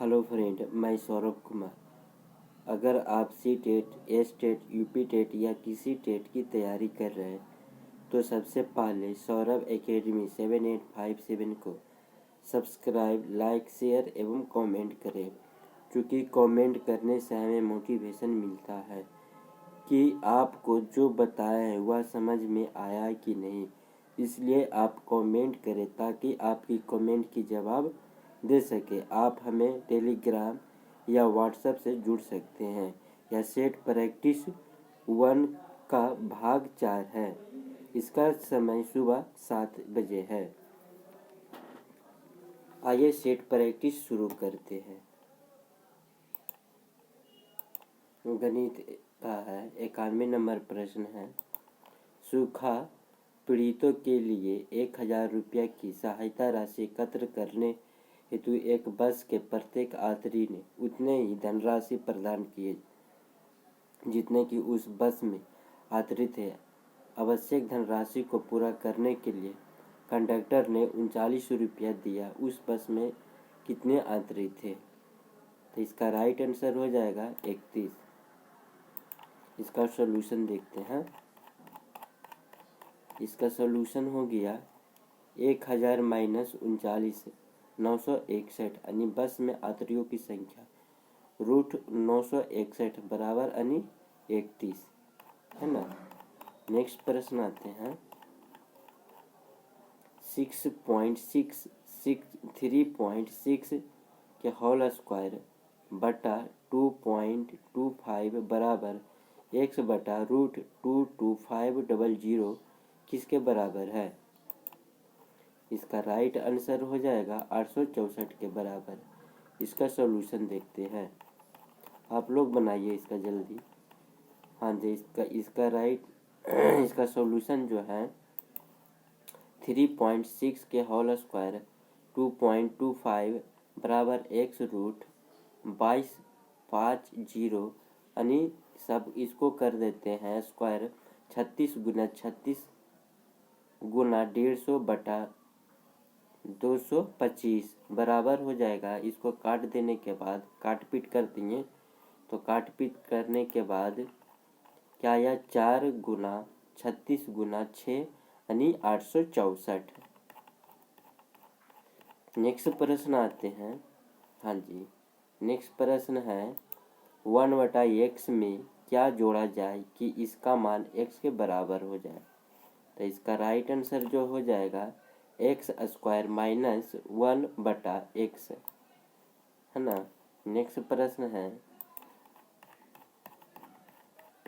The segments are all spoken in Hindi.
हेलो फ्रेंड, मैं सौरभ कुमार। अगर आप C TET, S TET, UP TET या किसी टेट की तैयारी कर रहे हैं तो सबसे पहले सौरभ एकेडमी 7857 को सब्सक्राइब, लाइक, शेयर एवं कमेंट करें, क्योंकि कमेंट करने से हमें मोटिवेशन मिलता है कि आपको जो बताया है वह समझ में आया कि नहीं। इसलिए आप कमेंट करें ताकि आपकी कमेंट की जवाब दे सके। आप हमें टेलीग्राम या व्हाट्सएप से जुड़ सकते हैं। यह सेट प्रैक्टिस 1 का भाग 4 है। इसका समय सुबह 7 बजे है। आइए सेट प्रैक्टिस शुरू करते हैं। गणित का है 91 नंबर प्रश्न है। सूखा पीड़ितों के लिए 1000 रुपये की सहायता राशि एकत्र करने हेतु एक बस के प्रत्येक यात्री ने उतने ही धनराशि प्रदान किए जितने की उस बस में यात्री थे। आवश्यक धनराशि को पूरा करने के लिए कंडक्टर ने 39 रुपया दिया। उस बस में कितने यात्री थे? तो इसका राइट आंसर हो जाएगा 31। इसका सॉल्यूशन देखते हैं। इसका सॉल्यूशन हो गया 1000 माइनस 39 961 यानी बस में यात्रियों की संख्या रूट 961 बराबर यानी 31 है ना। नेक्स्ट प्रश्न आते हैं 3.6 के होल स्क्वायर बटा 2.25 बराबर x बटा रूट 22500 किसके बराबर है? इसका राइट आंसर हो जाएगा 864 के बराबर। इसका सॉल्यूशन देखते हैं। आप लोग बनाइए इसका जल्दी। हाँ जी, इसका सॉल्यूशन जो है 3.6 के होल स्क्वायर 2.25 बराबर x रूट 2250 यानी सब इसको कर देते हैं स्क्वायर 36 गुना 36 गुना 150 बटा 225 बराबर हो जाएगा। इसको काट देने के बाद काट पीट कर देंगे तो काट पीट करने के बाद क्या आया 4 गुना 36 गुना 6 यानी 864। नेक्स्ट प्रश्न आते हैं। हाँ जी, नेक्स्ट प्रश्न है 1/x में क्या जोड़ा जाए कि इसका मान x के बराबर हो जाए? तो इसका राइट आंसर जो हो जाएगा x स्क्वायर माइनस 1/x है ना। नेक्स्ट प्रश्न है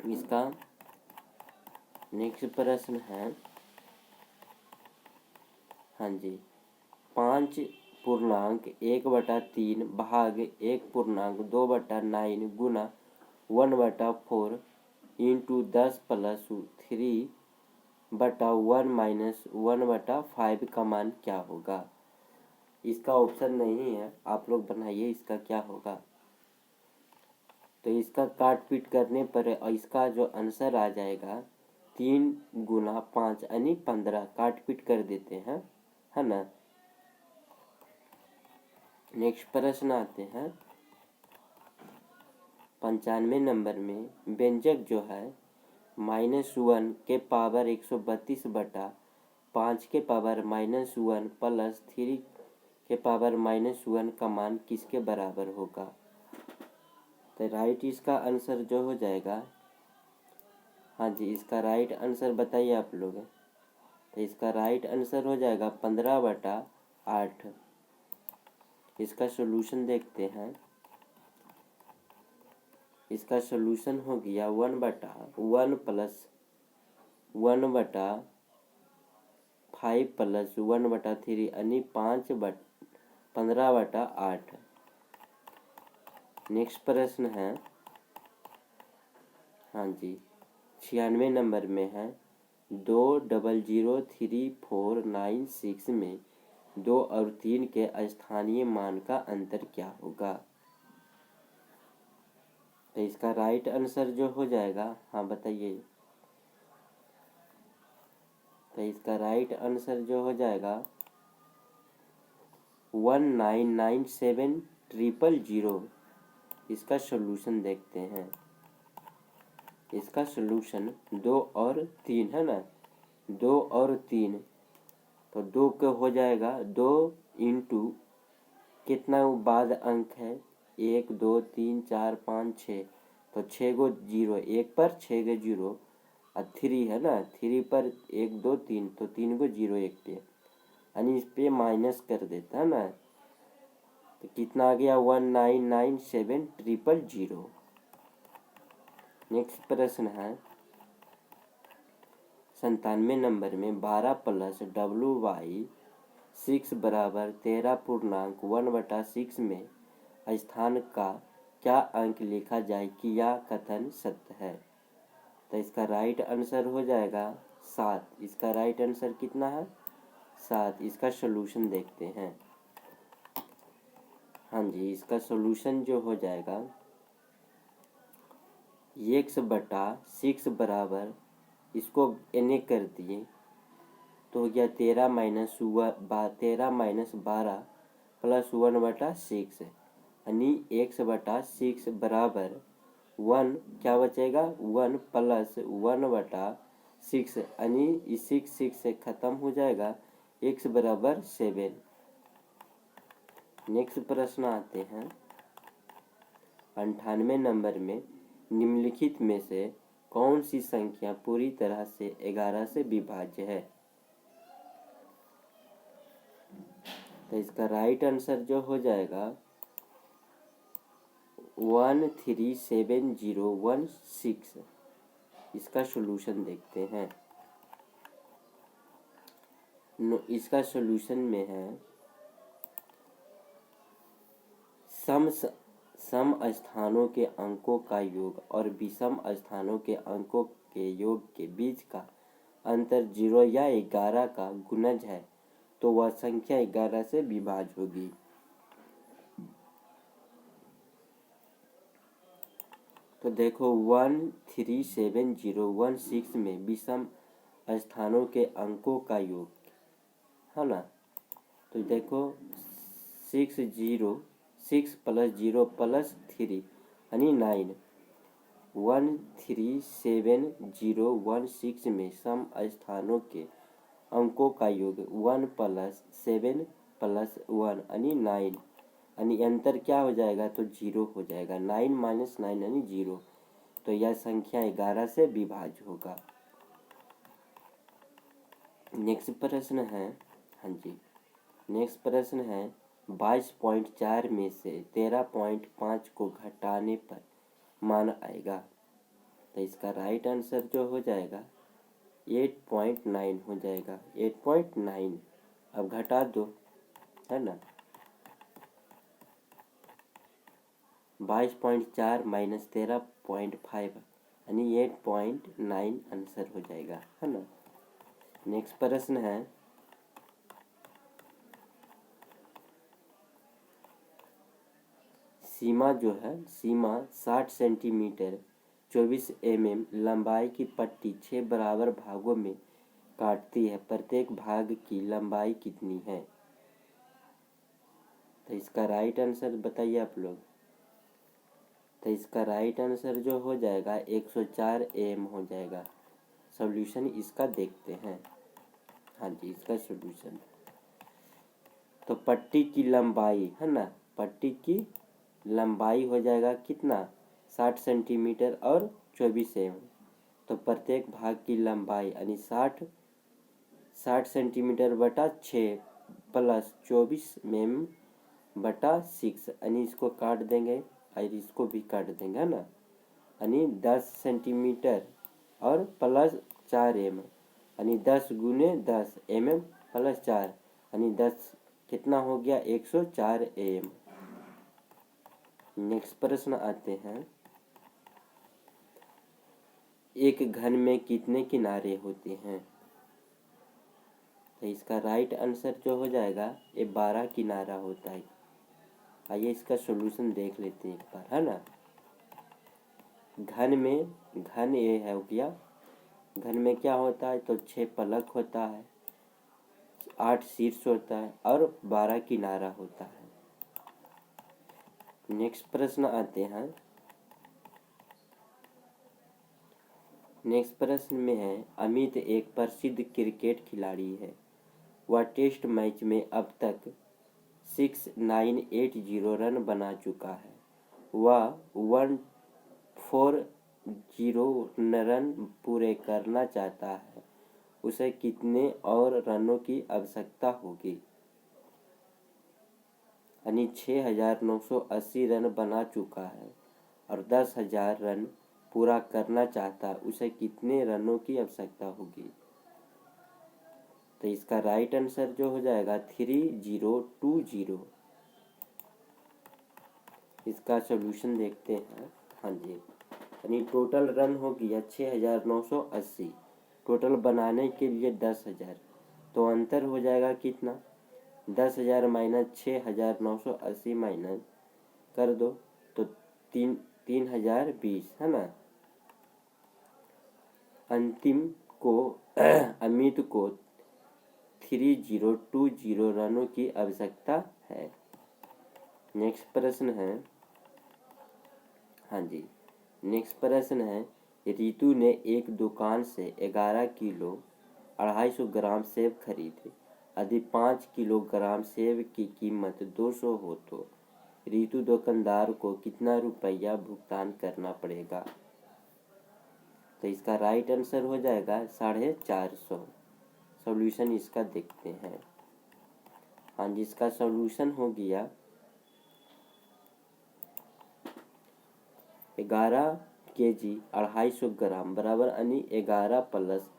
इसका नेक्स्ट प्रश्न है हाँ जी 5.1/3 भाग 1.2/9 गुना 1/4 इंटू 10 प्लस 3/1 माइनस 1/5 का मान क्या होगा? इसका ऑप्शन नहीं है, आप लोग बनाइए इसका क्या होगा। तो इसका काट पीट करने पर इसका जो आंसर आ जाएगा 3 गुना 5 यानी 15। काट पीट कर देते हैं है ना। नेक्स्ट प्रश्न आते हैं 95 नंबर में व्यंजक जो है -1 के पावर 132 बटा 5 के पावर -1 प्लस 3 के पावर -1 का मान किसके बराबर होगा? तो राइट इसका आंसर जो हो जाएगा हाँ जी, इसका राइट आंसर बताइए आप लोग। तो इसका राइट आंसर हो जाएगा 15/8। इसका सॉल्यूशन देखते हैं। इसका सॉल्यूशन हो गया 1/1 प्लस 1/5 प्लस 1/3 यानी 15/8। नेक्स्ट प्रश्न है हाँ जी 96 नंबर में है 2003496 में 2 और 3 के स्थानीय मान का अंतर क्या होगा? तो इसका राइट आंसर जो हो जाएगा हाँ बताइए। तो इसका राइट आंसर जो हो जाएगा 1997 000, इसका सॉल्यूशन देखते हैं। इसका सॉल्यूशन 2 और 3 है ना, 2 और 3, तो 2 का हो जाएगा 2 इंटू कितना बाद अंक है, 1 2 3 4 5 6, तो 6 गो जीरो, एक पर 6 गो जीरो, और 3 है ना, 3 पर 1 2 3, तो 3 गो जीरो एक पे, यानी इस पे माइनस कर देता है ना, तो कितना आ गया 1997000। नेक्स्ट प्रश्न है 97 नंबर में 12 प्लस WY6 बराबर 13.1/6 में स्थान का क्या अंक लिखा जाए कि यह कथन सत्य है। तो इसका राइट आंसर हो जाएगा 7। इसका राइट आंसर कितना है 7। इसका सॉल्यूशन देखते हैं। हाँ जी, इसका सॉल्यूशन जो हो जाएगा x/6 बराबर, इसको n कर दिए तो हो गया 13 माइनस 12 प्लस 1/6, यानी x/6 बराबर 1, क्या बचेगा 1 प्लस 1/6, यानी 6 से ख़त्म हो जाएगा, x बराबर 7। नेक्स्ट प्रश्न आते हैं 98 नंबर में निम्नलिखित में से कौन सी संख्या पूरी तरह से 11 से विभाज्य है। तो इसका राइट आंसर जो हो जाएगा 137016। इसका सॉल्यूशन देखते हैं। इसका सॉल्यूशन में है सम स्थानों के अंकों का योग और विषम स्थानों के अंकों के योग के बीच का अंतर 0 या 11 का गुणज है, तो वह संख्या 11 से विभाज्य होगी। तो देखो 137016 में विषम स्थानों के अंकों का योग है ना, तो देखो 6 प्लस 0 प्लस 3 यानी 9। 137016 में सम स्थानों के अंकों का योग 1 प्लस 7 प्लस 1 यानी 9, यानी अंतर क्या हो जाएगा, तो 0 हो जाएगा। 9 माइनस 9 यानी 0, तो यह संख्या 11 से विभाज्य होगा। नेक्स्ट प्रश्न है, हाँ जी, नेक्स्ट प्रश्न है 22.4 में से 13.5 को घटाने पर मान आएगा। तो इसका राइट आंसर जो हो जाएगा 8.9 हो जाएगा। 8.9 अब घटा दो, है ना, 22.4 माइनस 13.5 यानी 8.9 आंसर हो जाएगा, है ना। नेक्स्ट प्रश्न है सीमा जो है, सीमा 60 सेंटीमीटर 24 mm लंबाई की पट्टी 6 बराबर भागों में काटती है, प्रत्येक भाग की लंबाई कितनी है। तो इसका राइट आंसर बताइए आप लोग। तो इसका राइट आंसर जो हो जाएगा 104 mm हो जाएगा। सॉल्यूशन इसका देखते हैं। हाँ जी, इसका सॉल्यूशन, तो पट्टी की लंबाई है ना, पट्टी की लंबाई हो जाएगा कितना 60 सेंटीमीटर और 24 mm, तो प्रत्येक भाग की लंबाई यानी 60 सेंटीमीटर बटा 6 प्लस 24 mm बटा 6, यानी इसको काट देंगे और इसको भी काट देंगे, है ना, यानी 10 सेंटीमीटर और प्लस 4 mm, यानी 10 गुने 10 mm प्लस 4, यानी 10 कितना हो गया 104 mm। नेक्स्ट प्रश्न आते हैं एक घन में कितने किनारे होते हैं। तो इसका राइट आंसर जो हो जाएगा ये 12 किनारा होता है। आइए इसका सॉल्यूशन देख लेते हैं एक बार, है ना। घन में, घन ये है हो गया, घन में क्या होता है, तो 6 पलक होता है, 8 शीर्ष होता है और 12 किनारा होता है। नेक्स्ट प्रश्न आते हैं। नेक्स्ट प्रश्न में है, अमित एक प्रसिद्ध क्रिकेट खिलाड़ी है। वह टेस्ट मैच में अब तक 6980 रन बना चुका है। वह 140 रन पूरे करना चाहता है। उसे कितने और रनों की आवश्यकता होगी? यानी 6980 रन बना चुका है और 10,000 रन पूरा करना चाहता है। उसे कितने रनों की आवश्यकता होगी? तो इसका राइट आंसर जो हो जाएगा 3020। इसका सॉल्यूशन देखते हैं। हाँ जी, यानी टोटल रन हो गया 6980। टोटल बनाने के लिए 10,000, तो अंतर हो जाएगा कितना? 10,000 माइनस 6980 माइनस कर दो तो 3020 है ना। अंतिम को अमित को 3020 रनों की आवश्यकता है। नेक्स्ट प्रश्न है। हाँ जी, नेक्स्ट प्रश्न है, रितु ने एक दुकान से 11 किलो 250 ग्राम सेब खरीदे। यदि 5 किलोग्राम सेब की कीमत 200 हो तो रितु दुकानदार को कितना रुपया भुगतान करना पड़ेगा? तो इसका राइट आंसर हो जाएगा 450। सॉल्यूशन इसका देखते हैं। हाँ जी, इसका सॉल्यूशन हो गया 11 kg 250 ग्राम बराबर यानी 11 प्लस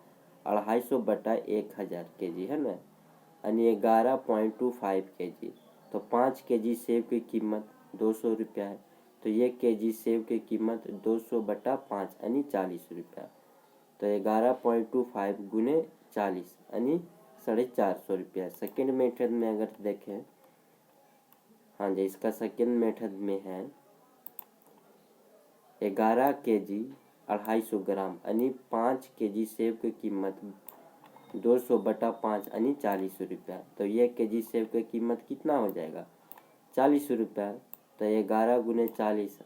250 बटा 1000 kg है ना, यानी 11.25 kg। तो 5 kg सेब की कीमत 200 रुपया है, तो 1 kg सेब की कीमत 200 बटा 5 यानी 40 रुपया। तो 11.25 गुने 40 यानी 450 रुपया। सेकेंड मेथड में अगर देखें, हाँ जी, इसका सेकेंड मेथड में है 11 kg 250 ग्राम यानी 5 kg सेब की कीमत 200 बटा 5 यानी 40 रुपया। तो 1 kg सेब की कीमत कितना हो जाएगा? 40 रुपया। तो 11 गुने 40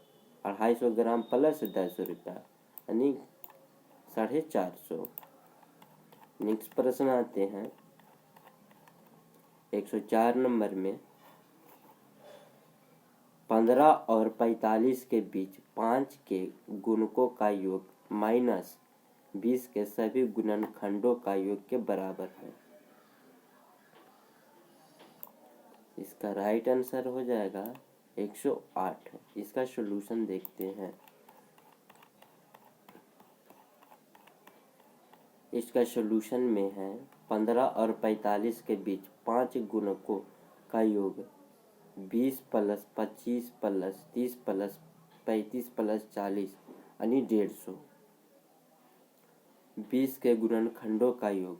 250 ग्राम प्लस 10 रुपया यानी 450। नेक्स्ट प्रश्न आते हैं 104 नंबर में, 15 और 45 के बीच 5 के गुणकों का योग माइनस 20 के सभी गुणनखंडों का योग के बराबर है। इसका राइट आंसर हो जाएगा 108। इसका सॉल्यूशन देखते हैं। इसका सॉल्यूशन में है 15 और 45 के बीच 5 गुणकों का योग 20 प्लस 25 प्लस 30 प्लस 35 प्लस 40 यानी 150। 20 के गुणनखंडों का योग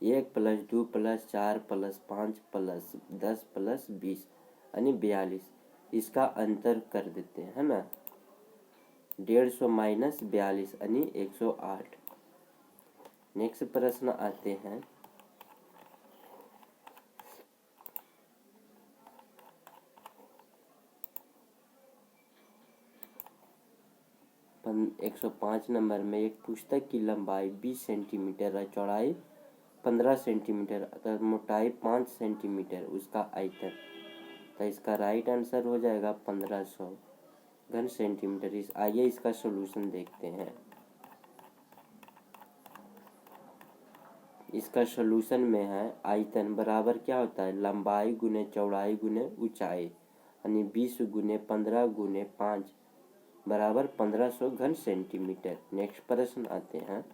1 plus 2 plus 4 plus 5 plus 10 plus 20 यानी 42। इसका अंतर कर देते हैं, है ना। 150 माइनस 42 यानी 108। नेक्स्ट प्रश्न आते हैं 105 नंबर में, एक पुस्तक की लंबाई 20 सेंटीमीटर और चौड़ाई 15 सेंटीमीटर तथा मोटाई 5 सेंटीमीटर, उसका आयतन। तो इसका राइट आंसर हो जाएगा 1500 घन सेंटीमीटर। आइए इसका सॉल्यूशन देखते हैं। इसका सॉल्यूशन में है आयतन बराबर क्या होता है? लंबाई गुने चौड़ाई गुने ऊंचाई, यानी 20 गुने 15 गुने 5 बराबर 1500 घन सेंटीमीटर। नेक्स्ट प्रश्न आते हैं।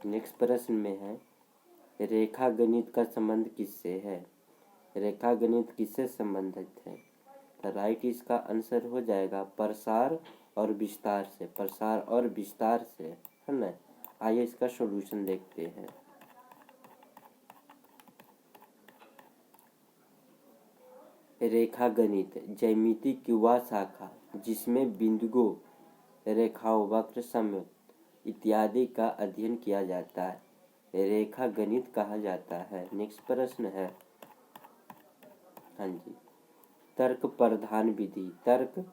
नेक्स्ट प्रश्न में है, रेखा गणित का संबंध किससे है? रेखा गणित किससे संबंधित है? तो राइट इसका आंसर हो जाएगा प्रसार और विस्तार से। प्रसार और विस्तार से, है ना। आइए इसका सॉल्यूशन देखते हैं। रेखा गणित ज्यामिति की वह शाखा जिसमें बिंदुओं, रेखाओं, वक्र, सममित इत्यादि का अध्ययन किया जाता है, रेखा गणित कहा जाता है। नेक्स्ट प्रश्न है, हाँ जी, तर्क प्रधान विधि, तर्क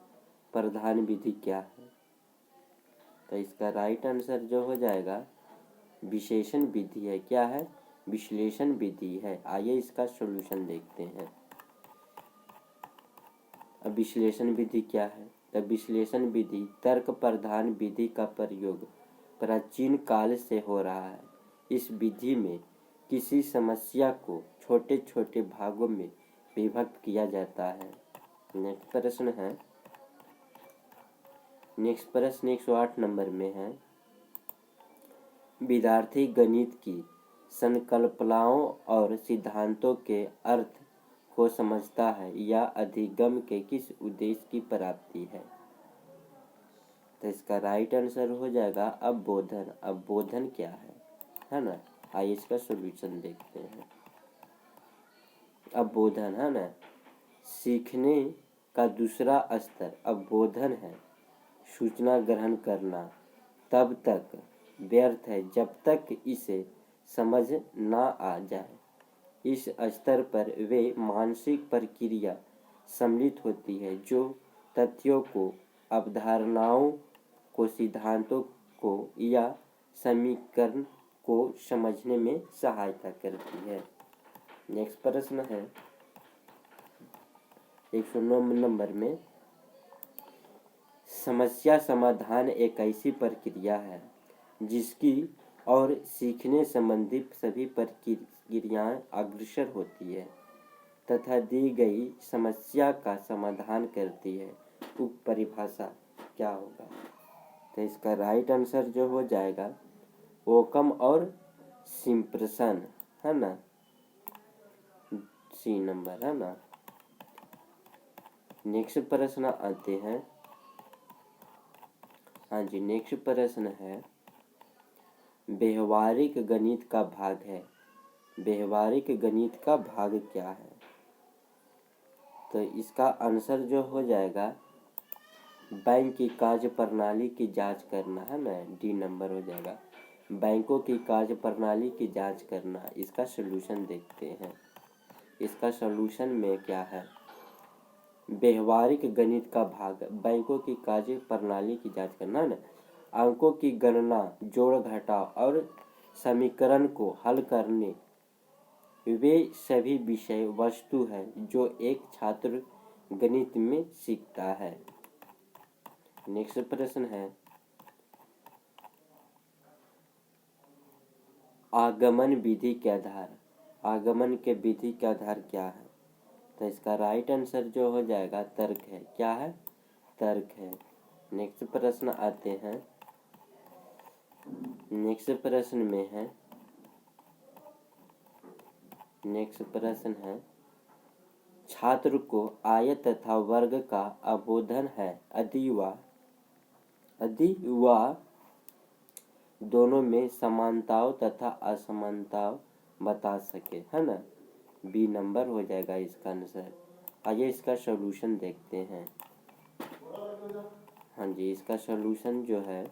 प्रधान विधि क्या है? तो इसका राइट आंसर जो हो जाएगा विशेषण विधि है। क्या है? विश्लेषण विधि है। आइए इसका सॉल्यूशन देखते हैं। अब विश्लेषण विधि क्या है? तो विश्लेषण विधि तर्क प्रधान विधि का प्रयोग प्राचीन काल से हो रहा है। इस विधि में किसी समस्या को छोटे छोटे भागों में विभक्त किया जाता है। नेक्स्ट प्रश्न है, नेक्स्ट प्रश्न 108 नंबर में है, विद्यार्थी गणित की संकल्पनाओं और सिद्धांतों के अर्थ को समझता है या अधिगम के किस उद्देश्य की प्राप्ति है? तो इसका राइट आंसर हो जाएगा अवबोधन। अवबोधन क्या है ना? आइए इसका सॉल्यूशन देखते हैं। अवबोधन है ना, सीखने का दूसरा स्तर अवबोधन है। सूचना ग्रहण करना तब तक व्यर्थ है जब तक इसे समझ ना आ जाए। इस स्तर पर वे मानसिक प्रक्रिया सम्मिलित होती है जो तथ्यों को, अवधारणाओं को, सिद्धांतों को या समीकरण को समझने में सहायता करती है। नेक्स्ट प्रश्न है 109 नंबर में, समस्या समाधान एक ऐसी प्रक्रिया है जिसकी और सीखने संबंधित सभी प्रक्रियाएं अग्रसर होती है तथा दी गई समस्या का समाधान करती है। उप परिभाषा क्या होगा? तो इसका राइट आंसर जो हो जाएगा ओकम और सिम्पसन है ना, सी नंबर है ना। नेक्स्ट प्रश्न आते हैं, हाँ जी, नेक्स्ट प्रश्न है, व्यवहारिक गणित का भाग है। व्यवहारिक गणित का भाग क्या है? तो इसका आंसर जो हो जाएगा बैंक की कार्य प्रणाली की जांच करना है ना, डी नंबर हो जाएगा। बैंकों की कार्य प्रणाली की जांच करना। इसका सॉल्यूशन देखते हैं। इसका सॉल्यूशन में क्या है? व्यवहारिक गणित का भाग बैंकों की कार्य प्रणाली की जांच करना ना, अंकों की गणना, जोड़ घटाव और समीकरण को हल करने वे सभी विषय वस्तु है जो एक छात्र गणित में सीखता है। नेक्स्ट प्रश्न है, आगमन विधि के आधार, आगमन के विधि के आधार क्या है? तो इसका राइट आंसर जो हो जाएगा तर्क है। क्या है? तर्क है। नेक्स्ट प्रश्न आते हैं, नेक्स्ट प्रश्न में है, नेक्स्ट प्रश्न है, छात्र को आयत तथा वर्ग का अवबोधन है यदि वह दोनों में समानताओं तथा असमानताओं बता सके है ना, बी नंबर हो जाएगा इसका आंसर। आइए इसका सॉल्यूशन देखते हैं। हाँ जी, इसका सॉल्यूशन जो है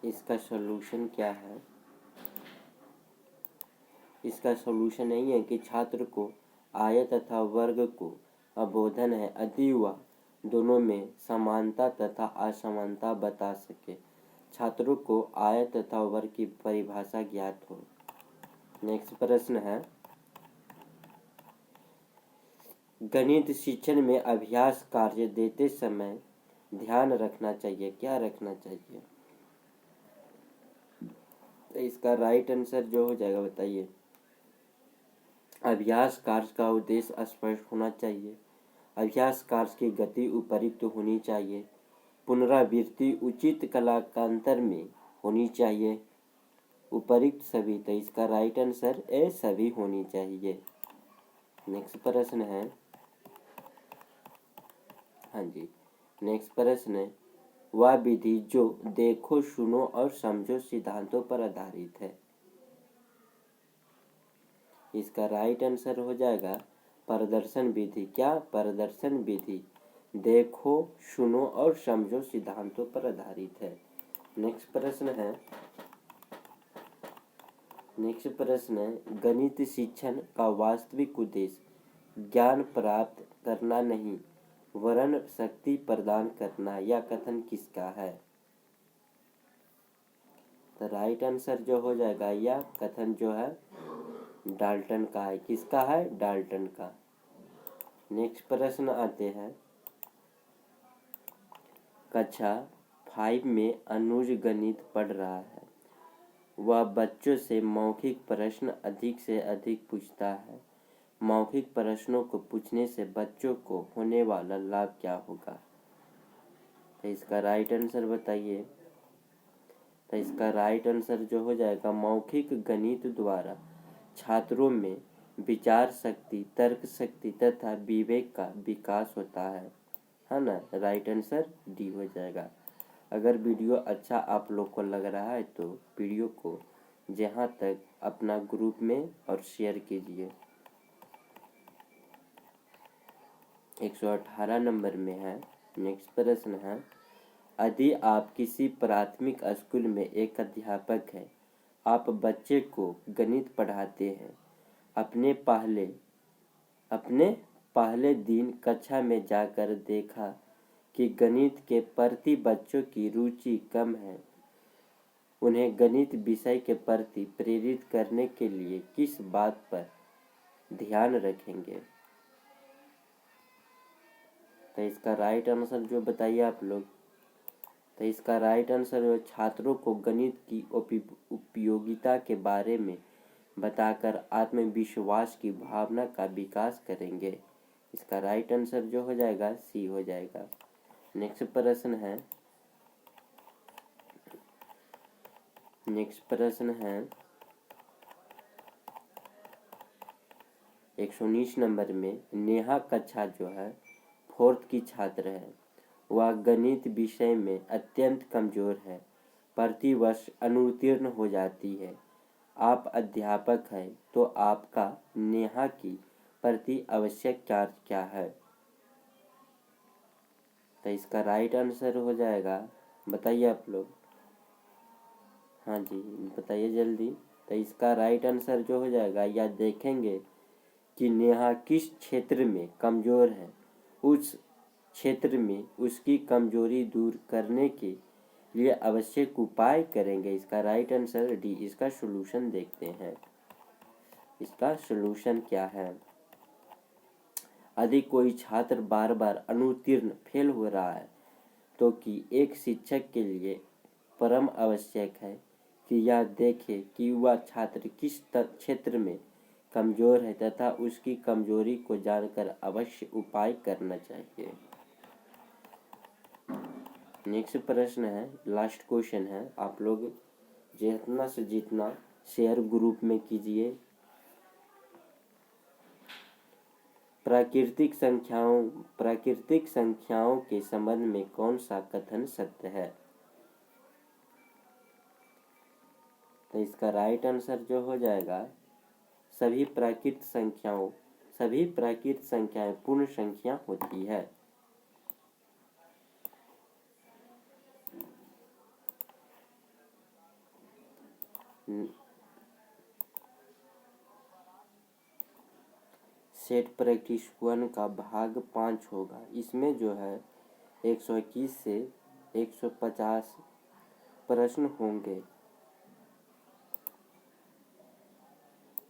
इसका सॉल्यूशन क्या है? इसका सॉल्यूशन नहीं है कि छात्र को आयत तथा वर्ग को अवबोधन है यदि वह दोनों में समानता तथा असमानता बता सके। छात्रों को आयत तथा वर्ग की परिभाषा ज्ञात हो। नेक्स्ट प्रश्न है, गणित शिक्षण में अभ्यास कार्य देते समय ध्यान रखना चाहिए। क्या रखना चाहिए? तो इसका राइट आंसर जो हो जाएगा बताइए। अभ्यास कार्य का उद्देश्य स्पष्ट होना चाहिए। अभ्यास कार्य की गति उपयुक्त होनी चाहिए। पुनरावृत्ति उचित कालांतर में होनी चाहिए। उपयुक्त सभी। तो इसका राइट आंसर ए सभी होनी चाहिए। नेक्स्ट प्रश्न है, हाँ जी, नेक्स्ट प्रश्न है, वह विधि जो देखो, सुनो और समझो सिद्धांतों पर आधारित है। इसका राइट आंसर हो जाएगा प्रदर्शन विधि। क्या? प्रदर्शन विधि देखो, सुनो और समझो सिद्धांतों पर आधारित है। नेक्स्ट प्रश्न है, नेक्स्ट प्रश्न है, गणित शिक्षण का वास्तविक उद्देश्य ज्ञान प्राप्त करना नहीं वरन शक्ति प्रदान करना, यह कथन किसका है? तो राइट आंसर जो हो जाएगा, यह कथन जो है डाल्टन का है। किसका है? डाल्टन का। नेक्स्ट प्रश्न आते हैं, कक्षा 5 में अनुज गणित पढ़ रहा है। वह बच्चों से मौखिक प्रश्न अधिक से अधिक पूछता है। मौखिक प्रश्नों को पूछने से बच्चों को होने वाला लाभ क्या होगा? तो इसका राइट आंसर बताइए। तो इसका राइट आंसर जो हो जाएगा, मौखिक गणित द्वारा छात्रों में विचार शक्ति, तर्क शक्ति तथा विवेक का विकास होता है ना। राइट आंसर डी हो जाएगा। अगर वीडियो अच्छा आप लोग को लग रहा है तो वीडियो को जहाँ तक अपना ग्रुप में और शेयर कीजिए। 118 नंबर में है। नेक्स्ट प्रश्न है, यदि आप किसी प्राथमिक स्कूल में एक अध्यापक हैं, आप बच्चे को गणित पढ़ाते हैं। अपने पहले दिन कक्षा में जाकर देखा कि गणित के प्रति बच्चों की रुचि कम है। उन्हें गणित विषय के प्रति प्रेरित करने के लिए किस बात पर ध्यान रखेंगे? तो इसका राइट आंसर जो बताइए आप लोग। तो इसका राइट आंसर छात्रों को गणित की उपयोगिता के बारे में बताकर आत्मविश्वास की भावना का विकास करेंगे। इसका राइट आंसर जो हो जाएगा, सी हो जाएगा। नेक्स्ट प्रश्न है, 119 नंबर में नेहा कक्षा जो है 4th की छात्र है। वह गणित विषय में अत्यंत कमजोर है, प्रतिवर्ष अनुत्तीर्ण हो जाती है। आप अध्यापक हैं तो आपका नेहा की प्रति आवश्यक कार्य क्या है? तो इसका राइट आंसर हो जाएगा, बताइए आप लोग। हाँ जी, बताइए जल्दी। तो इसका राइट आंसर जो हो जाएगा, या देखेंगे कि नेहा किस क्षेत्र में कमजोर है, उस क्षेत्र में उसकी कमजोरी दूर करने के लिए आवश्यक उपाय करेंगे। इसका राइट आंसर डी। इसका सॉल्यूशन देखते हैं। इसका सॉल्यूशन क्या है? यदि कोई छात्र बार बार अनुत्तीर्ण फेल हो रहा है तो कि एक शिक्षक के लिए परम आवश्यक है कि यह देखे कि वह छात्र किस क्षेत्र में कमजोर है तथा उसकी कमजोरी को जानकर अवश्य उपाय करना चाहिए। नेक्स्ट प्रश्न है, लास्ट क्वेश्चन है। आप लोग जितना से जितना शेयर ग्रुप में कीजिए। प्राकृतिक संख्याओं के संबंध में कौन सा कथन सत्य है? तो इसका राइट आंसर जो हो जाएगा, सभी प्राकृत संख्याएं पूर्ण संख्या होती है। सेट प्रैक्टिस 1 का भाग 5 होगा। इसमें जो है 121 से 150 प्रश्न होंगे।